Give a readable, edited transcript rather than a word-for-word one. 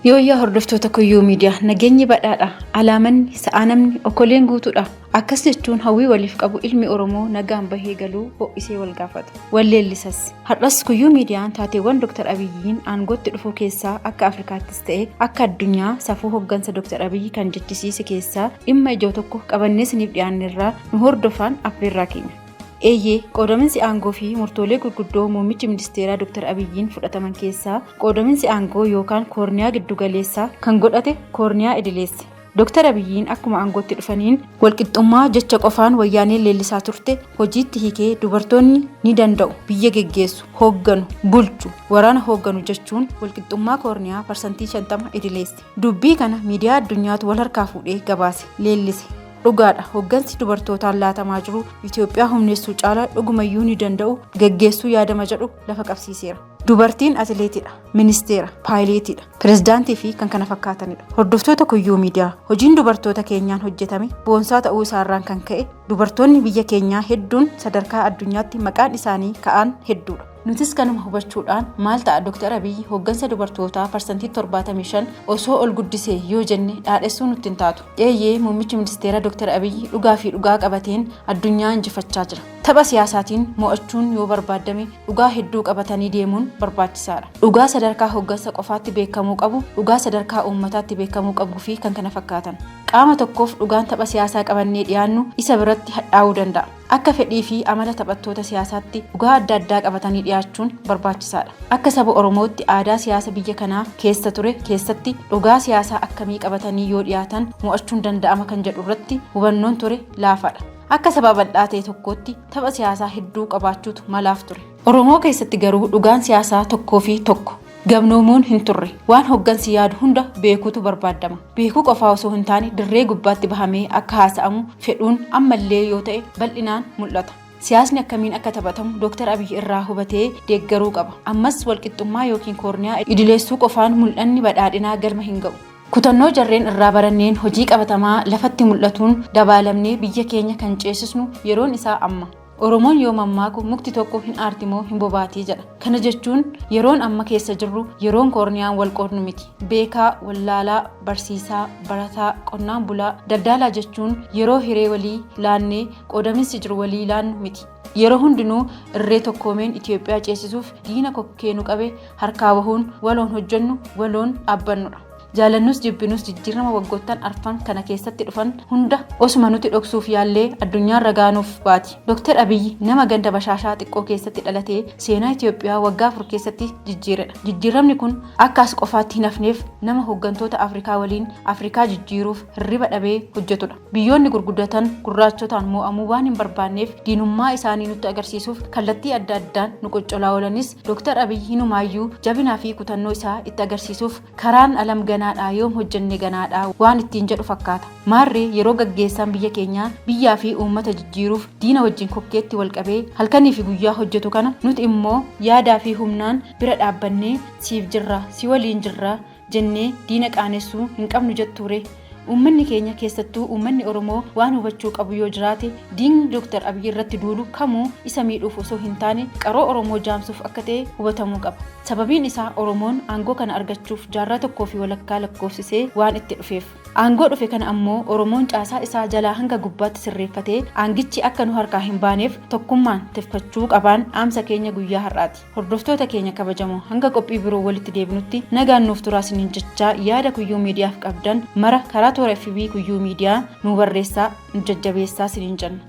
Yooyyaa hordoftoota Kuyyuu Miidiyaa nageenyi badhaadha alaamanni sa'a namni okoleen guutuudha. Akkas jechuun hawwii waliif qabu ilmi Oromoo nagaan bahee galuu ho'isee wal gaafata. Walleellisas. Har'as Kuyyuu Miidiyaan taateewwan Dr. Abiyyiin aangootti dhufuu keessaa akka Afrikaattis ta'e akka addunyaa safuu hoggansa Dr. Abiyyi kan jechisiise keessaa dhimma ijoo tokko qabannee isiniif dhiyaanneerraa nu hordofaan affeerraa keenya. Eeyyee qoodaminsi aangoo fi murtoolee gurguddoo muummichi ministeeraa Dr. Abiyyiin fudhataman keessaa qoodaminsi aangoo yookaan koorniyaa giddugaleessaa kan godhate koorniyaa idileesse. Dr. Abiyyiin akkuma aangootti dhufaniin walqixxummaa jecha qofaan wayyaanee leellisaa turte hojiitti hiikee dubartoonni ni danda'u biyya geggeessu hoogganu bulchu waraana hoogganu jechuun walqixxummaa koorniyaa parsantii 50 idileesse. Dubbii kana miidiyaa addunyaatu wal harkaa fuudhee gabaase leellise. Dhugaadha hoggansi dubartootaan laatamaa jiru Itoophiyaa humneessuu caalaa dhugumayyuu ni danda'u geggeessuu yaadama jedhu lafa qabsiiseera. Dubartiin atileetidha, ministeera, paayileetidha, pirezidaantii fi kan kana fakkaatanidha. Hordoftoota Kuyyuu Miidiyaa hojiin dubartoota keenyaan hojjetame boonsaa ta'uu isaarraan kan ka'e dubartoonni biyya keenyaa hedduun sadarkaa addunyaatti maqaan isaanii ka'an hedduudha. Nutis kanuma hubachuudhaan maal ta'a Dr. Abiyyi hoggansa dubartootaa parsantii 75 osoo ol guddisee yoo jenne dhaadhessuu nutti hin taatu. Eeyyee muummichi ministeera Dr. Abiyyi dhugaa fi dhugaa qabateen addunyaa injifachaa jira. Tapha siyaasaatiin mo'achuun yoo barbaadame dhugaa hedduu qabatanii deemuun barbaachisaadha. Dhugaa sadarkaa hoggansa qofaatti beekamuu qabu, dhugaa sadarkaa uummataatti beekamuu qabuu fi kan kana fakkaatan. Qaama tokkoof dhugaan tapha siyaasaa qabannee dhiyaannu isa biratti hadhaa'uu danda'a. Akka fedhii fi amala taphattoota siyaasaatti dhugaa adda addaa qabatanii dhiyaachuun barbaachisaadha. Akka saba Oromootti aadaa siyaasa biyya kanaa keessa ture keessatti dhugaa siyaasaa akkamii qabatanii yoo dhiyaatan mo'achuun danda'ama kan jedhu irratti hubannoon ture laafaadha. Akka saba bal'aa ta'e tokkootti tapha siyaasaa hedduu qabaachuutu malaaf ture. Oromoo keessatti garuu dhugaan siyaasaa tokkoo fi tokko. Gamnoomuun hin turre waan hoggansi yaadu hunda beekuutu barbaadama. Beekuu qofaa osoo hin taane dirree gubbaatti bahamee akka haasa'amu fedhuun ammallee yoo ta'e bal'inaan mul'ata. Siyaasni akkamiin akka taphatamu Dr. Abiyyi irraa hubatee deeggaruu qaba. Ammas walqixxummaa yookiin koorniyaa idileessuu qofaan mul'anni badhaadhinaa galma hin ga'u. Kutannoo jarreen irraa baranneen hojii qabatamaa lafatti mul'atuun dabaalamnee biyya keenya kan ceesisnu yeroon isaa amma. Oromoon yoo mammaaku mukti tokko hin aartimoo hin bobaatii jedha. Kana jechuun yeroon amma keessa jirru yeroon koorniyaan wal qoodnu miti. Beekaa, wallaalaa, barsiisaa, barataa, qonnaan bulaa, daldalaa jechuun yeroo hiree walii laannee qoodaminsi jiru walii laannu miti. Yeroo hundinuu irree tokkoomeen Itoophiyaa ceesisuuf diina kokkeenu qabe harkaa bahuun waloon hojjennu waloon dhaabbannudha. Jaalannus jibbinus jijjiirama waggoottan arfan kana keessatti dhufan hunda osuma nuti dhoksuuf yaallee addunyaan ragaanuuf baati. Dr. Abiyyi nama ganda bashaashaa xiqqoo keessatti dhalatee seenaa Itoophiyaa waggaa 4 keessatti jijjiiredha. Jijjiiramni kun akkas qofaatti hin hafneef nama hoggantoota Afrikaa waliin Afrikaa jijjiiruuf hirriba dhabee hojjetudha. Biyyoonni gurguddatan gurraachotaan mo'amuu waan hin barbaanneef diinummaa isaanii nutti agarsiisuuf kallattii adda addaan nu qoccolaa oolanis Dr. Abiyyi hinumaayyuu jabinaa fi kutannoo isaa itti agarsiisuuf karaan alam ganaa yoom hojjenne ganaadha waan ittiin jedhu fakkaata. Maarree yeroo gaggeessaan biyya keenyaa biyyaa fi uummata jijjiiruuf diina wajjin kokkeetti wal qabee halkanii fi guyyaa hojjetu kana nuti immoo yaadaa fi humnaan bira dhaabbannee siif jirra si waliin jirra jennee diina qaanessuu hin qabnu jetture. Uummanni keenya keessattuu uummanni Oromoo waan hubachuu qabu yoo jiraate diinni Dr. Abiyyi irratti duulu kamuu isa miidhuuf osoo hin taane qaroo Oromoo jaamsuuf akka ta'e hubatamuu qaba. Sababiin isaa Oromoon aangoo kana argachuuf jaarraa tokkoo fi walakkaa lakkoofsisee waan itti dhufeef. Aangoo dhufe kana ammoo Oromoon caasaa isaa jalaa hanga gubbaatti sirreeffatee aangichi akka nu harkaa hin baaneef tokkummaan tifkachuu qabaan dhaamsa keenya guyyaa har'aati. Hordoftoota keenya kabajamoo hanga qophii biroo walitti deebinutti nagaan nuuf turaa isiniin jechaa yaada Kuyyuu Miidiyaaf qabdan mara karaa toora FB Kuyyuu Miidiyaa nu barreessaa nu jajjabeessaa isiniin jenna.